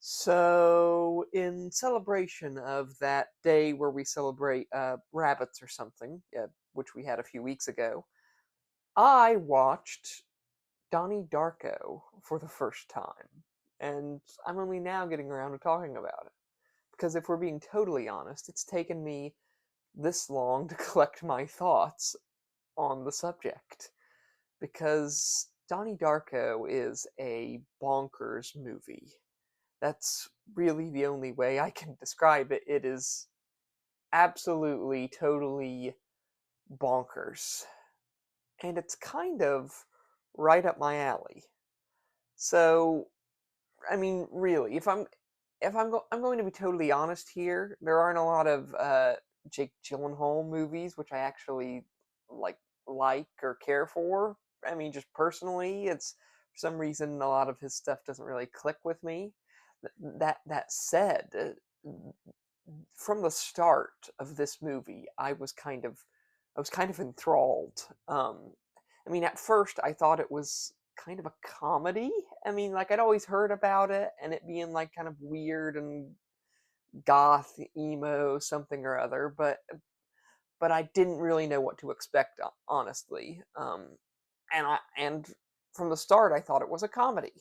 So, in celebration of that day where we celebrate rabbits or something, which we had a few weeks ago, I watched Donnie Darko for the first time. And I'm only now getting around to talking about it. Because if we're being totally honest, it's taken me this long to collect my thoughts on the subject. Because Donnie Darko is a bonkers movie. That's really the only way I can describe it. It is absolutely, totally bonkers. And it's kind of right up my alley. So, I mean, really, I'm going to be totally honest here, there aren't a lot of Jake Gyllenhaal movies which I actually like or care for. I mean, just personally, it's for some reason a lot of his stuff doesn't really click with me. That said, from the start of this movie, I was kind of enthralled. I mean, at first I thought it was kind of a comedy. I mean, like I'd always heard about it and it being like kind of weird and goth, emo, something or other, but I didn't really know what to expect, honestly. And from the start, I thought it was a comedy.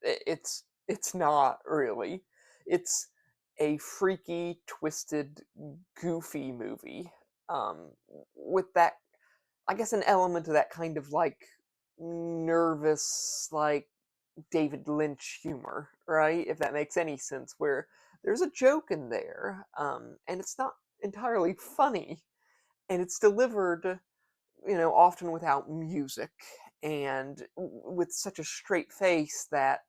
It's not really. It's a freaky, twisted, goofy movie. Um, with that, I guess, an element of that kind of like nervous, like David Lynch humor, right? If that makes any sense, where there's a joke in there, and it's not entirely funny, and it's delivered, often without music and with such a straight face that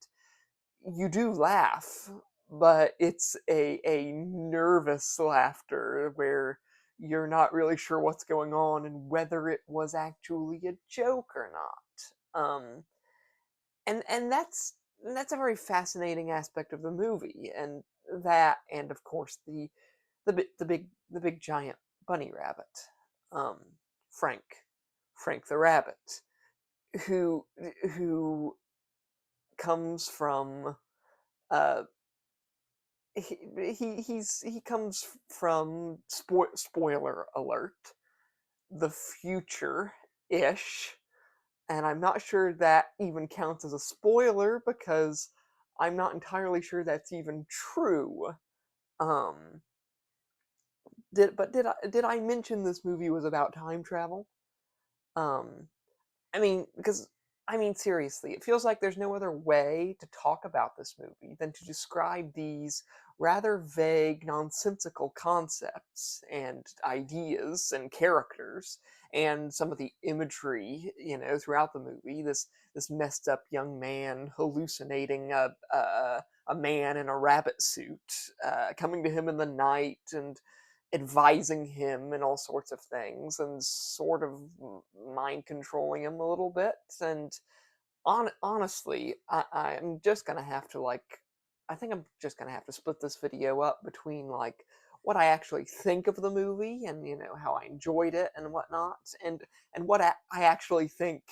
you do laugh, but it's a nervous laughter where you're not really sure what's going on and whether it was actually a joke or not. And that's a very fascinating aspect of the movie, and that, and of course the big giant bunny rabbit, um, Frank, Frank the rabbit, who who comes from uh he comes from, spoiler alert, the future ish, and I'm not sure that even counts as a spoiler because I'm not entirely sure that's even true. Um, did I mention this movie was about time travel? Um, I mean, because I mean, seriously, it feels like there's no other way to talk about this movie than to describe these rather vague, nonsensical concepts and ideas and characters and some of the imagery, throughout the movie. This messed up young man hallucinating a man in a rabbit suit, coming to him in the night and advising him and all sorts of things and sort of mind controlling him a little bit. And honestly, I'm just gonna have to I think I'm just gonna have to split this video up between like what I actually think of the movie and how I enjoyed it and whatnot, and what I actually think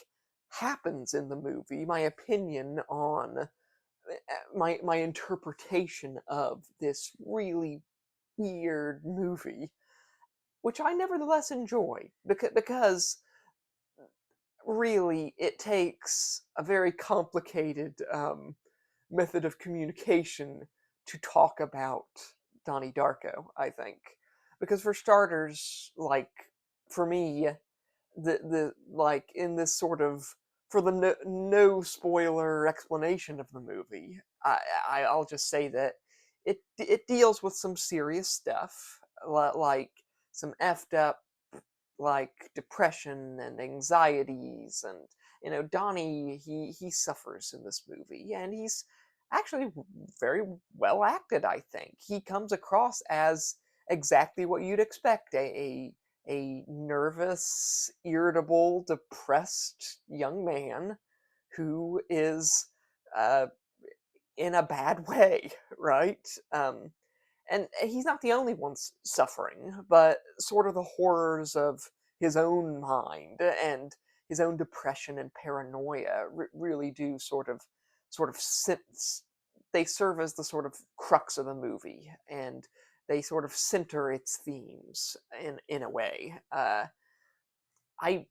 happens in the movie, my opinion on my interpretation of this really weird movie, which I nevertheless enjoy because really it takes a very complicated method of communication to talk about Donnie Darko, I think. Because for starters, like for me, the like in this sort of, for the no spoiler explanation of the movie, I'll just say that it deals with some serious stuff, like some effed up like depression and anxieties, and Donnie, he suffers in this movie, and he's actually very well acted. I think he comes across as exactly what you'd expect, a nervous, irritable, depressed young man who is uh, in a bad way, right? And he's not the only one suffering, but sort of the horrors of his own mind and his own depression and paranoia really do sort of they serve as the sort of crux of the movie, and they sort of center its themes in a way. I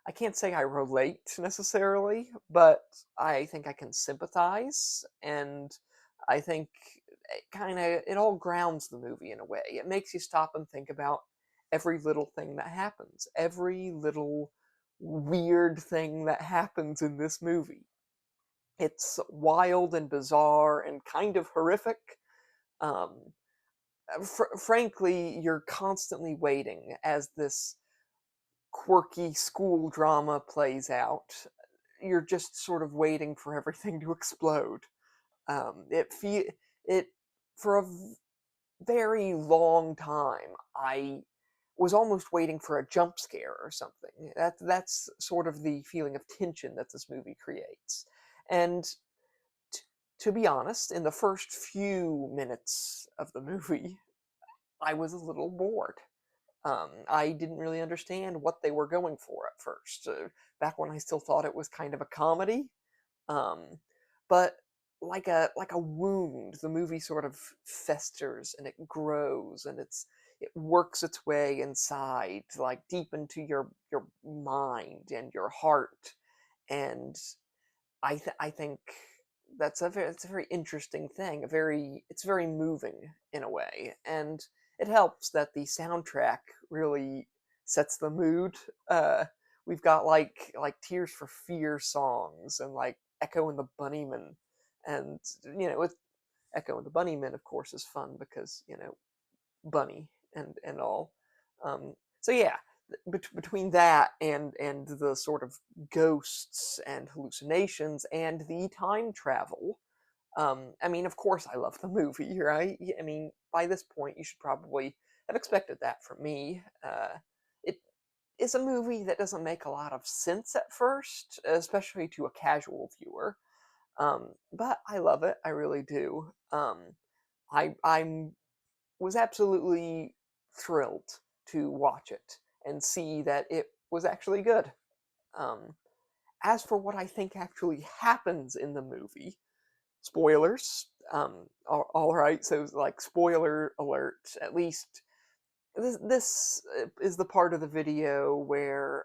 I can't say I relate necessarily, but I think I can sympathize, and I think it all grounds the movie in a way. It makes you stop and think about every little thing that happens, every little weird thing that happens in this movie. It's wild and bizarre and kind of horrific. Um, Frankly, you're constantly waiting as this quirky school drama plays out. You're just sort of waiting for everything to explode. It for a very long time. I was almost waiting for a jump scare or something. That's sort of the feeling of tension that this movie creates. And t- to be honest, in the first few minutes of the movie, I was a little bored. I didn't really understand what they were going for at first. Back when I still thought it was kind of a comedy, um, but like a wound, the movie sort of festers and it grows and it works its way inside, like deep into your mind and your heart, and I think it's a very interesting thing. It's very moving in a way, and it helps that the soundtrack really sets the mood. Uh, we've got Tears for Fear songs and like Echo and the Bunnymen, and with Echo and the Bunnymen, of course, is fun because Bunny and all. So yeah, between that and the sort of ghosts and hallucinations and the time travel, I mean, of course, I love the movie, right? I mean, by this point, you should probably have expected that from me. It is a movie that doesn't make a lot of sense at first, especially to a casual viewer. But I love it. I really do. I'm was absolutely thrilled to watch it and see that it was actually good. Um, as for what I think actually happens in the movie, spoilers. All right, so like spoiler alert. At least this is the part of the video where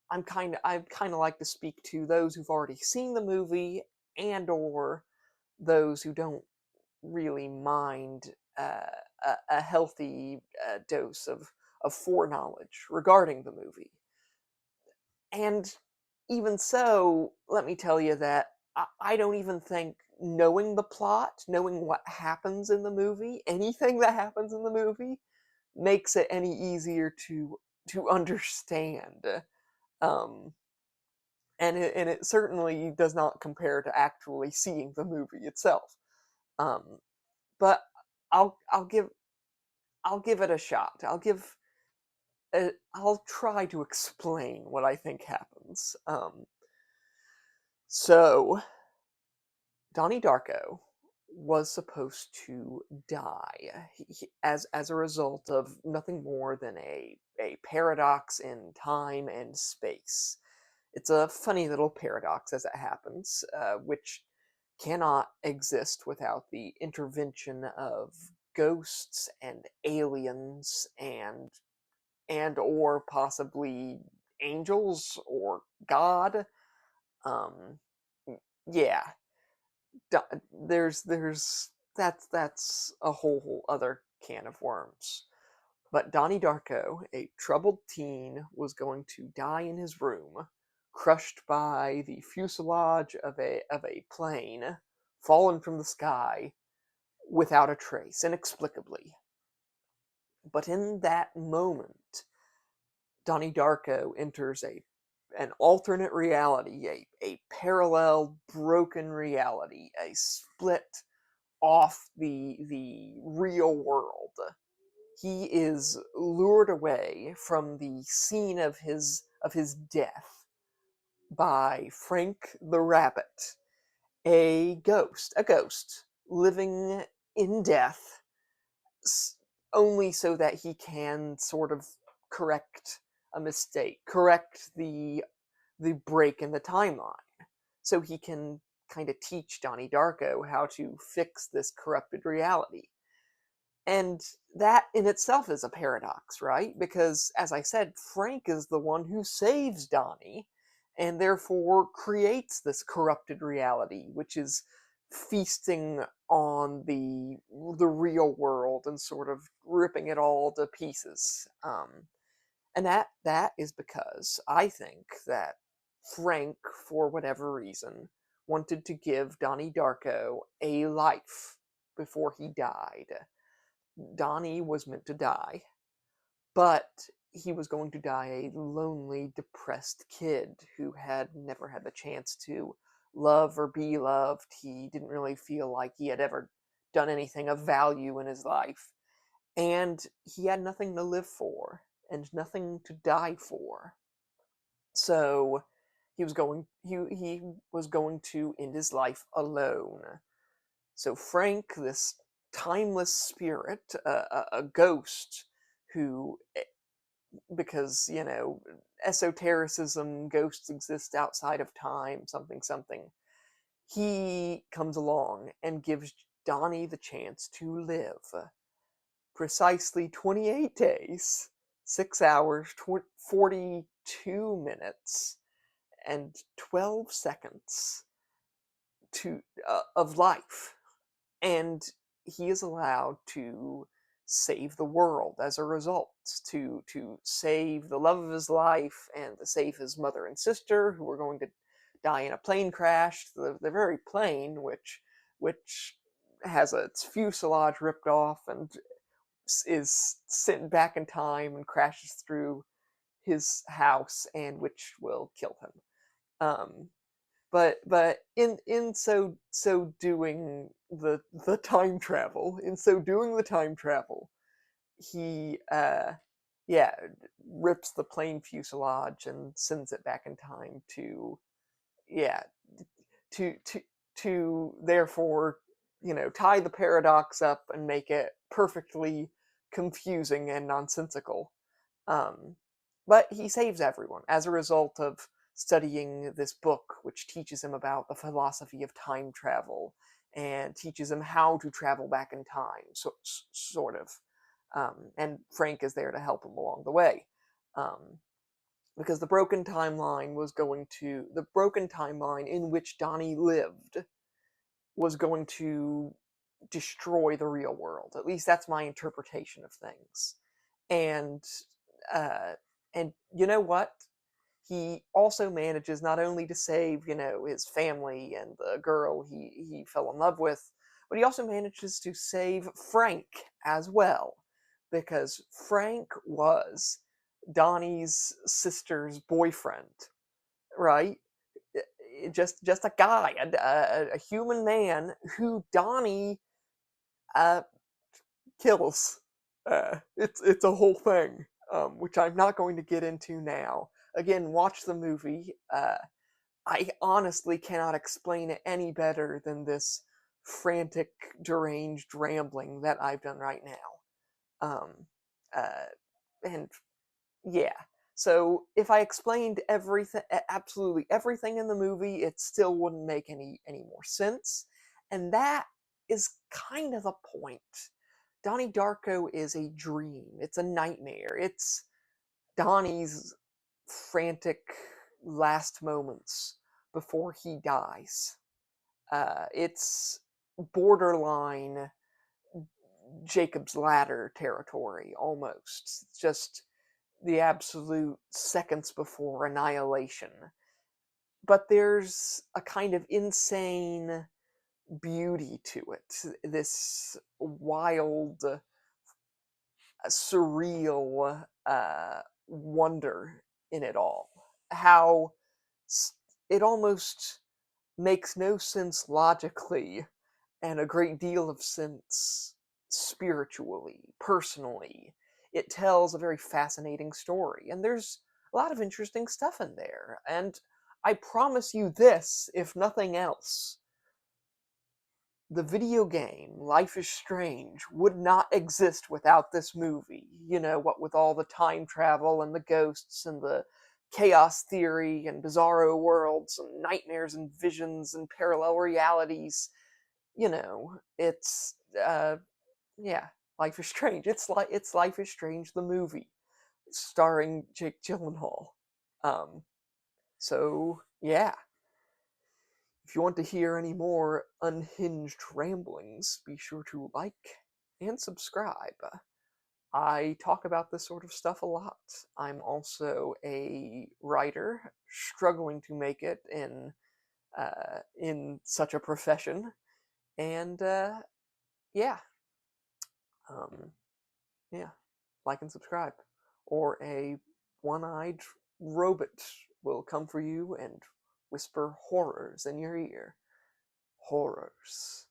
I kind of like to speak to those who've already seen the movie and or those who don't really mind a healthy dose of foreknowledge regarding the movie. And even so, let me tell you that I don't even think knowing the plot, knowing what happens in the movie, anything that happens in the movie, makes it any easier to understand. Um, and it certainly does not compare to actually seeing the movie itself. Um, but I'll I'll give I'll give it a shot. I'll try to explain what I think happens. So Donnie Darko was supposed to die as a result of nothing more than a paradox in time and space. It's a funny little paradox as it happens, which cannot exist without the intervention of ghosts and aliens and or possibly angels or God. Um, yeah, that's a whole other can of worms. But Donnie Darko, a troubled teen, was going to die in his room, crushed by the fuselage of a plane, fallen from the sky without a trace, inexplicably. But in that moment, Donnie Darko enters an alternate reality, a parallel broken reality, a split off the real world. He is lured away from the scene of his death by Frank the Rabbit, a ghost living in death, only so that he can sort of correct a mistake, correct the break in the timeline, so he can kind of teach Donnie Darko how to fix this corrupted reality. And that in itself is a paradox, right? Because, as I said, Frank is the one who saves Donnie and therefore creates this corrupted reality, which is feasting on the real world and sort of ripping it all to pieces. And that is because I think that Frank, for whatever reason, wanted to give Donnie Darko a life before he died. Donnie was meant to die, but he was going to die a lonely, depressed kid who had never had the chance to love or be loved. He didn't really feel like he had ever done anything of value in his life. And he had nothing to live for and nothing to die for. So he was going to end his life alone. So Frank, this timeless spirit, a ghost who, because, esotericism, ghosts exist outside of time, something, something, he comes along and gives Donnie the chance to live precisely 28 days, 6 hours, 42 minutes, and 12 seconds of life. And he is allowed to save the world as a result, to save the love of his life and to save his mother and sister who were going to die in a plane crash. The very plane which has its fuselage ripped off and is sent back in time and crashes through his house, and which will kill him. Um, but in so doing the time travel, he yeah, rips the plane fuselage and sends it back in time to, yeah, to to to therefore, tie the paradox up and make it perfectly confusing and nonsensical. Um, but he saves everyone as a result of studying this book, which teaches him about the philosophy of time travel and teaches him how to travel back in time, sort of. And Frank is there to help him along the way. Um, because the broken timeline in which Donnie lived was going to destroy the real world. At least that's my interpretation of things. And uh, and you know what? He also manages not only to save, his family and the girl he fell in love with, but he also manages to save Frank as well, because Frank was Donnie's sister's boyfriend, right? Just a guy, a human man who Donnie uh, kills. It's a whole thing, which I'm not going to get into now. Again, watch the movie. I honestly cannot explain it any better than this frantic, deranged rambling that I've done right now. Uh, and yeah. So if I explained everything, absolutely everything in the movie, it still wouldn't make any more sense. And that is kind of the point. Donnie Darko is a dream. It's a nightmare. It's Donnie's frantic last moments before he dies. It's borderline Jacob's Ladder territory, almost. It's just the absolute seconds before annihilation. But there's a kind of insane beauty to it. This wild, surreal wonder in it all. How it almost makes no sense logically and a great deal of sense spiritually, personally. It tells a very fascinating story, and there's a lot of interesting stuff in there. And I promise you this, if nothing else, the video game Life is Strange would not exist without this movie. What with all the time travel and the ghosts and the chaos theory and bizarro worlds and nightmares and visions and parallel realities. You know, it's yeah, Life is Strange. It's Life is Strange the movie, starring Jake Gyllenhaal. Um, so yeah, if you want to hear any more unhinged ramblings, be sure to like and subscribe. I talk about this sort of stuff a lot. I'm also a writer, struggling to make it in such a profession, and yeah, um, yeah, like and subscribe, or a one-eyed robot will come for you and whisper horrors in your ear. Horrors.